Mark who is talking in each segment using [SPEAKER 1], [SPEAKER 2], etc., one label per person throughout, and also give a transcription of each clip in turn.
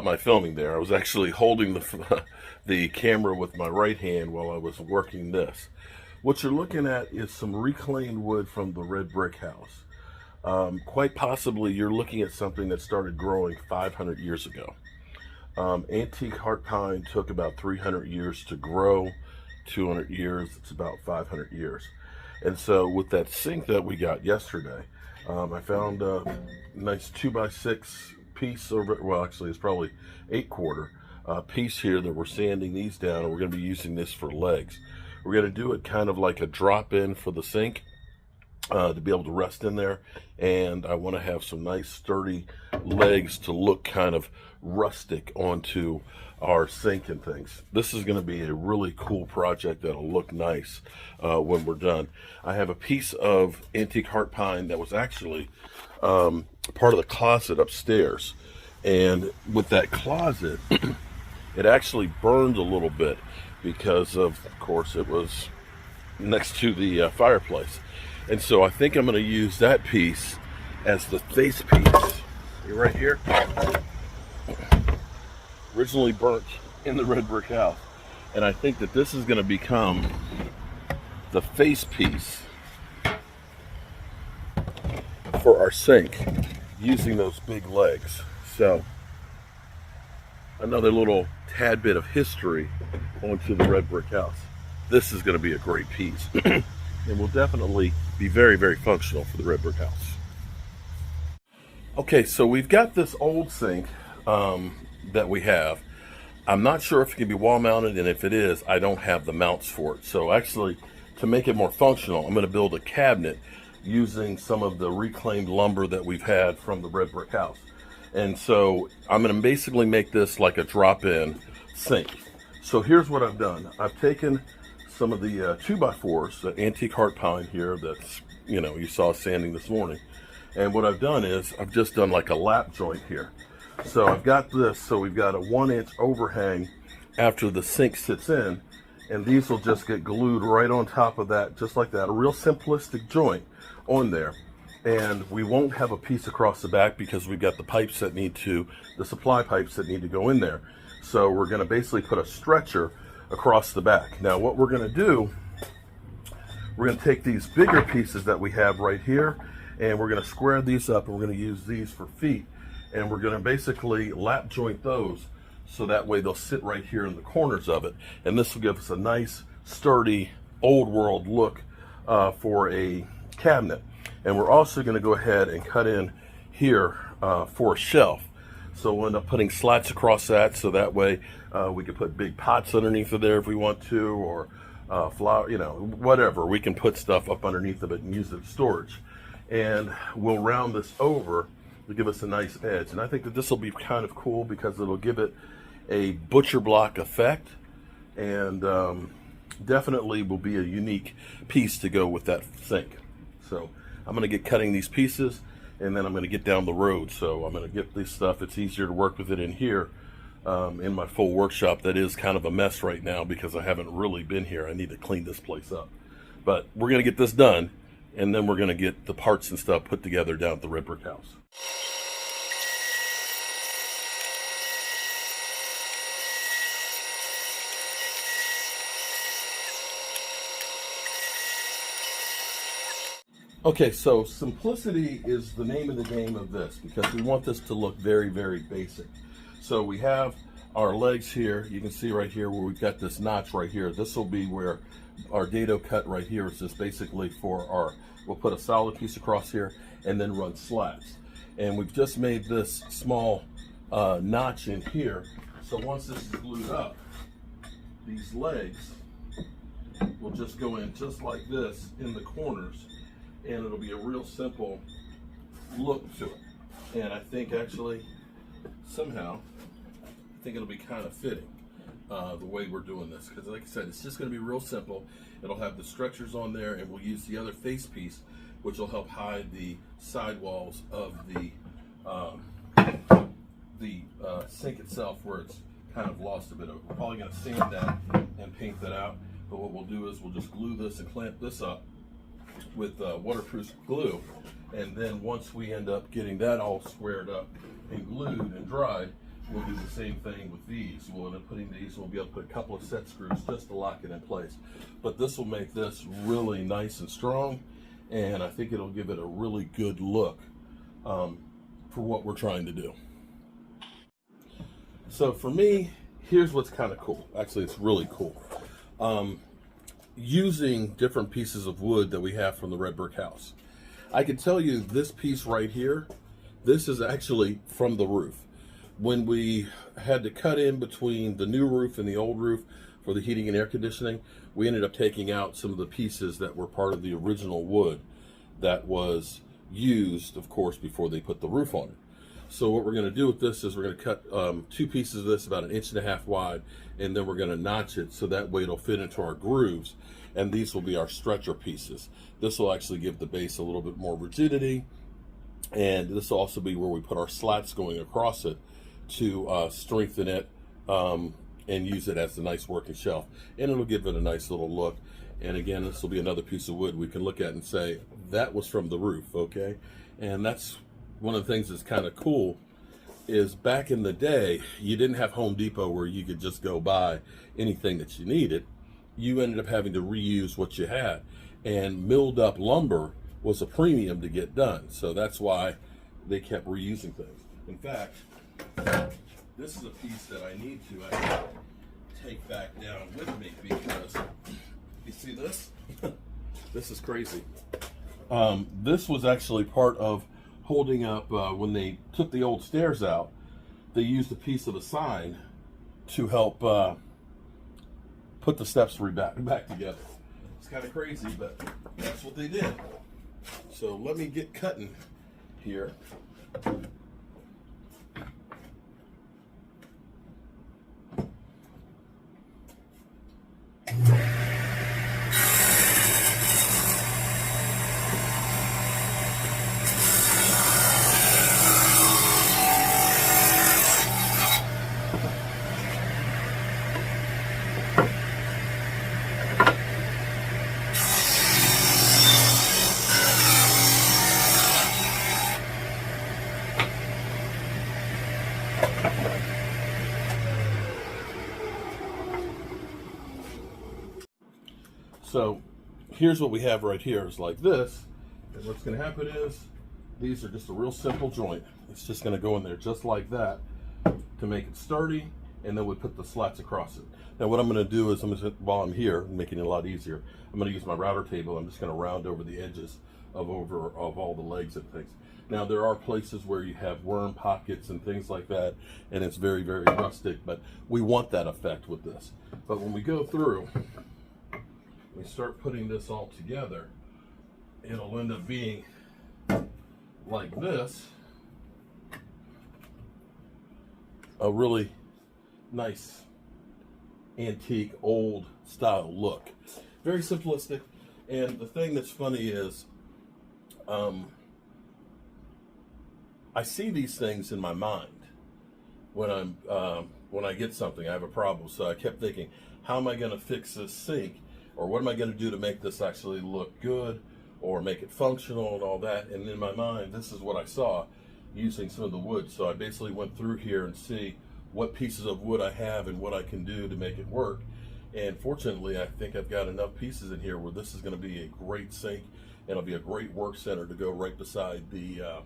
[SPEAKER 1] my filming there. I was actually holding the the camera with my right hand while I was working this. What you're looking at is some reclaimed wood from the red brick house. Quite possibly you're looking at something that started growing 500 years ago. Antique heart pine took about 300 years to grow, 200 years, it's about 500 years. And so with that sink that we got yesterday, I found a nice 2x6 piece over, well actually it's probably 8/4 piece here that we're sanding these down, and we're going to be using this for legs. We're going to do it kind of like a drop in for the sink to be able to rest in there, and I want to have some nice sturdy legs to look kind of rustic onto our sink and things. This is going to be a really cool project that'll look nice when we're done. I have a piece of antique heart pine that was actually part of the closet upstairs, and with that closet it actually burned a little bit because of course it was next to the fireplace. And so I think I'm going to use that piece as the face piece. Right here, originally burnt in the red brick house, and I think that this is going to become the face piece for our sink using those big legs. So another little tad bit of history onto the red brick house. This is going to be a great piece and will definitely be very, very functional for the red brick house. Okay, so we've got this old sink that we have. I'm not sure if it can be wall mounted, and if it is, I don't have the mounts for it. So actually, to make it more functional, I'm going to build a cabinet using some of the reclaimed lumber that we've had from the red brick house. And so I'm going to basically make this like a drop-in sink. So here's what I've done. I've taken some of the 2x4s, the antique heart pine here that's, you saw sanding this morning. And what I've done is I've just done like a lap joint here. So I've got this, so we've got a 1-inch overhang after the sink sits in, and these will just get glued right on top of that, just like that. A real simplistic joint on there. And we won't have a piece across the back because we've got the pipes that need to, the supply pipes that need to go in there. So we're going to basically put a stretcher across the back. Now what we're going to do, we're going to take these bigger pieces that we have right here, and we're going to square these up, and we're going to use these for feet, and we're going to basically lap joint those so that way they'll sit right here in the corners of it, and this will give us a nice sturdy old world look for a cabinet. And we're also going to go ahead and cut in here for a shelf. So we'll end up putting slats across that, so that way we can put big pots underneath of there if we want to, or flour, whatever. We can put stuff up underneath of it and use it as storage. And we'll round this over to give us a nice edge. And I think that this will be kind of cool because it'll give it a butcher block effect, and definitely will be a unique piece to go with that sink. So I'm going to get cutting these pieces, and then I'm going to get down the road. So I'm going to get this stuff. It's easier to work with it in here in my full workshop that is kind of a mess right now because I haven't really been here. I need to clean this place up. But we're going to get this done, and then we're going to get the parts and stuff put together down at the red brick house. Okay, so simplicity is the name of the game of this because we want this to look very, very basic. So we have our legs here. You can see right here where we've got this notch right here. This will be where our dado cut right here is just basically for our, we'll put a solid piece across here and then run slats. And we've just made this small notch in here. So once this is glued up, these legs will just go in just like this in the corners, and it'll be a real simple look to it. And I think actually somehow I think it'll be kind of fitting the way we're doing this, because like I said, it's just going to be real simple. It'll have the stretchers on there, and we'll use the other face piece which will help hide the sidewalls of the sink itself where it's kind of lost a bit of it. We're probably going to sand that and paint that out, but what we'll do is we'll just glue this and clamp this up with waterproof glue, and then once we end up getting that all squared up and glued and dried, we'll do the same thing with these. We'll end up putting these, we'll be able to put a couple of set screws just to lock it in place. But this will make this really nice and strong, and I think it'll give it a really good look for what we're trying to do. So for me, here's what's kind of cool. Actually, it's really cool. Using different pieces of wood that we have from the red brick house. I can tell you this piece right here, this is actually from the roof. When we had to cut in between the new roof and the old roof for the heating and air conditioning, we ended up taking out some of the pieces that were part of the original wood that was used, of course, before they put the roof on it. So what we're going to do with this is we're going to cut 2 pieces of this about 1.5 inches wide, and then we're going to notch it so that way it'll fit into our grooves, and these will be our stretcher pieces. This will actually give the base a little bit more rigidity, and this will also be where we put our slats going across it to strengthen it and use it as a nice working shelf, and it'll give it a nice little look. And again, this will be another piece of wood we can look at and say that was from the roof, okay? And that's one of the things that's kind of cool, is back in the day, you didn't have Home Depot where you could just go buy anything that you needed. You ended up having to reuse what you had, and milled up lumber was a premium to get done. So that's why they kept reusing things. In fact, this is a piece that I need to actually take back down with me, because you see this? This is crazy. This was actually part of holding up, when they took the old stairs out, they used a piece of a sign to help put the steps back together. It's kind of crazy, but that's what they did. So let me get cutting here. So here's what we have right here is like this, and what's going to happen is these are just a real simple joint. It's just going to go in there just like that to make it sturdy, and then we put the slats across it. Now what I'm going to do is, while I'm here, making it a lot easier, I'm going to use my router table. I'm just going to round over the edges of all the legs and things. Now there are places where you have worm pockets and things like that, and it's very, very rustic, but we want that effect with this. But when we go through, we start putting this all together, it'll end up being like this, a really nice antique old style look. Very simplistic. And the thing that's funny is I see these things in my mind when I get something, I have a problem. So I kept thinking, how am I going to fix this sink? Or what am I going to do to make this actually look good or make it functional and all that? And in my mind, this is what I saw using some of the wood. So I basically went through here and see what pieces of wood I have and what I can do to make it work. And fortunately, I think I've got enough pieces in here where this is going to be a great sink, and it'll be a great work center to go right beside the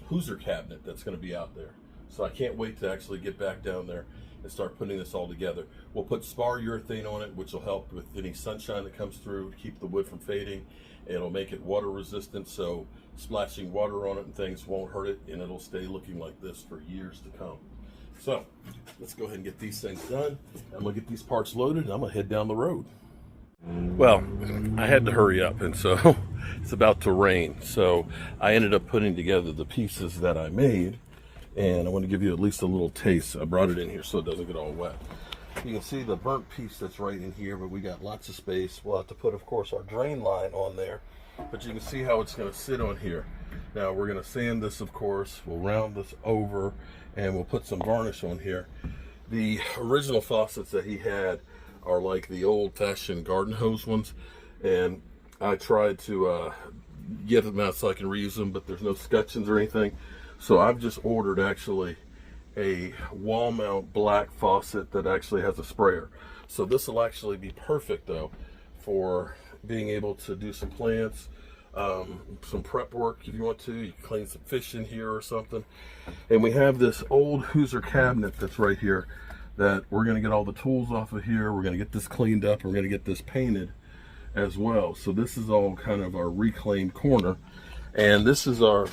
[SPEAKER 1] Hoosier cabinet that's going to be out there. So I can't wait to actually get back down there and start putting this all together. We'll put spar urethane on it, which will help with any sunshine that comes through to keep the wood from fading. It'll make it water resistant, so splashing water on it and things won't hurt it, and it'll stay looking like this for years to come. So let's go ahead and get these things done. I'm gonna get these parts loaded, and I'm gonna head down the road. Well, I had to hurry up, and so it's about to rain. So I ended up putting together the pieces that I made, and I want to give you at least a little taste. I brought it in here so it doesn't get all wet. You can see the burnt piece that's right in here, but we got lots of space. We'll have to put, of course, our drain line on there, but you can see how it's going to sit on here. Now we're going to sand this, of course. We'll round this over, and we'll put some varnish on here. The original faucets that he had are like the old-fashioned garden hose ones, and I tried to get them out so I can reuse them, but there's no scutcheons or anything. So I've just ordered actually a wall mount black faucet that actually has a sprayer. So this will actually be perfect though for being able to do some plants, some prep work if you want to. You can clean some fish in here or something. And we have this old Hoosier cabinet that's right here that we're going to get all the tools off of here. We're going to get this cleaned up. We're going to get this painted as well. So this is all kind of our reclaimed corner. And this is our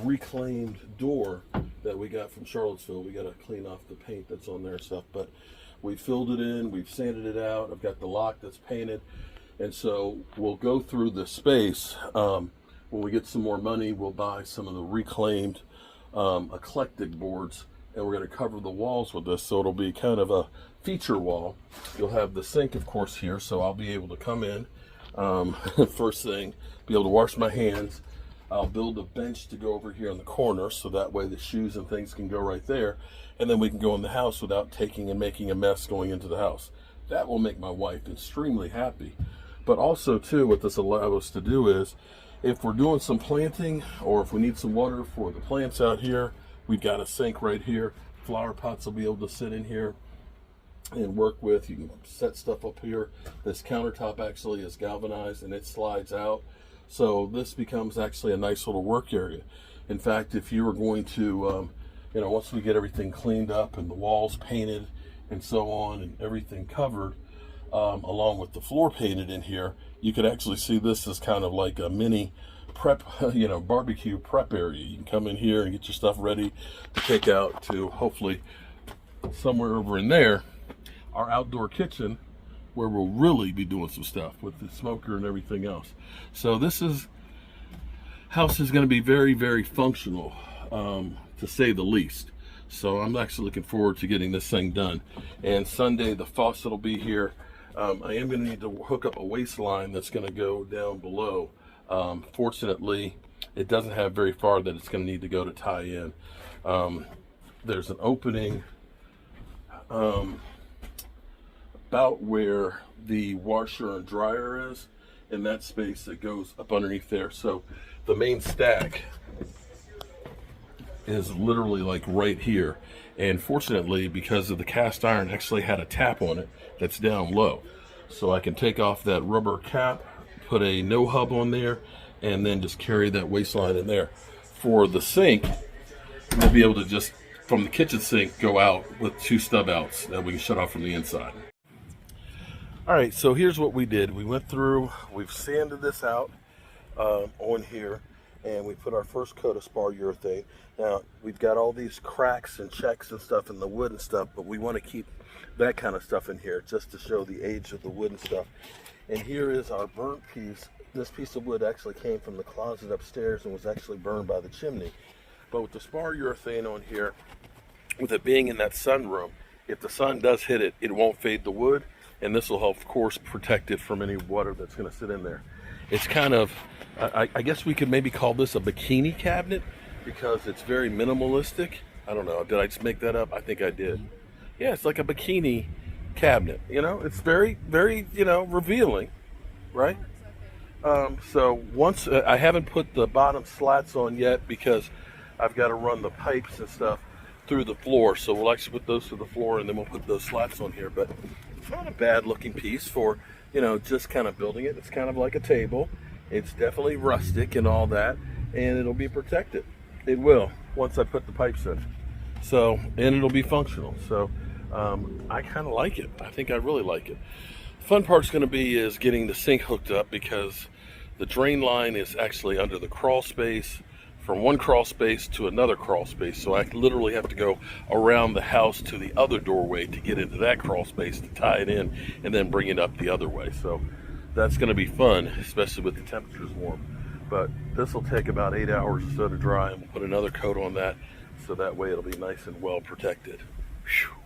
[SPEAKER 1] reclaimed door that we got from Charlottesville. We got to clean off the paint that's on there and stuff, but we filled it in, we've sanded it out. I've got the lock that's painted, and so we'll go through the space. When we get some more money, we'll buy some of the reclaimed eclectic boards, and we're going to cover the walls with this, so it'll be kind of a feature wall. You'll have the sink, of course, here, so I'll be able to come in first thing, be able to wash my hands. I'll build a bench to go over here in the corner, so that way the shoes and things can go right there, and then we can go in the house without taking and making a mess going into the house. That will make my wife extremely happy. But also too, what this allows us to do is, if we're doing some planting or if we need some water for the plants out here, we've got a sink right here. Flower pots will be able to sit in here and work with. You can set stuff up here. This countertop actually is galvanized and it slides out. So this becomes actually a nice little work area. In fact, if you were going to, once we get everything cleaned up and the walls painted and so on and everything covered, along with the floor painted in here, you could actually see this as kind of like a mini prep, barbecue prep area. You can come in here and get your stuff ready to take out to hopefully somewhere over in there, our outdoor kitchen, where we'll really be doing some stuff with the smoker and everything else. So this house is going to be very, very functional, to say the least. So I'm actually looking forward to getting this thing done. And Sunday, the faucet will be here. I am going to need to hook up a waistline that's going to go down below. Fortunately, it doesn't have very far that it's going to need to go to tie in. There's an opening about where the washer and dryer is, in that space that goes up underneath there. So the main stack is literally like right here, and fortunately, because of the cast iron, actually had a tap on it that's down low, so I can take off that rubber cap, put a no hub on there, and then just carry that waistline in there. For the sink, we'll be able to just from the kitchen sink go out with 2 stub outs that we can shut off from the inside. All right, so here's what we did. We went through, we've sanded this out on here, and we put our first coat of spar urethane. Now, we've got all these cracks and checks and stuff in the wood and stuff, but we want to keep that kind of stuff in here just to show the age of the wood and stuff. And here is our burnt piece. This piece of wood actually came from the closet upstairs and was actually burned by the chimney. But with the spar urethane on here, with it being in that sunroom, if the sun does hit it, it won't fade the wood. And this will help, of course, protect it from any water that's going to sit in there. It's kind of, I guess we could maybe call this a bikini cabinet because it's very minimalistic. I don't know. Did I just make that up? I think I did. Yeah, it's like a bikini cabinet. It's very, very, revealing, right? So once, I haven't put the bottom slats on yet because I've got to run the pipes and stuff through the floor. So we'll actually put those to the floor and then we'll put those slats on here. But it's not a bad looking piece for, just kind of building it. It's kind of like a table. It's definitely rustic and all that, and it'll be protected. It will, once I put the pipes in. So, and it'll be functional. So, I kind of like it. I think I really like it. The fun part's going to be is getting the sink hooked up because the drain line is actually under the crawl space, from one crawl space to another crawl space. So I literally have to go around the house to the other doorway to get into that crawl space to tie it in and then bring it up the other way. So that's going to be fun, especially with the temperatures warm. But this will take about 8 hours or so to dry, and we'll put another coat on that so that way it'll be nice and well protected. Whew.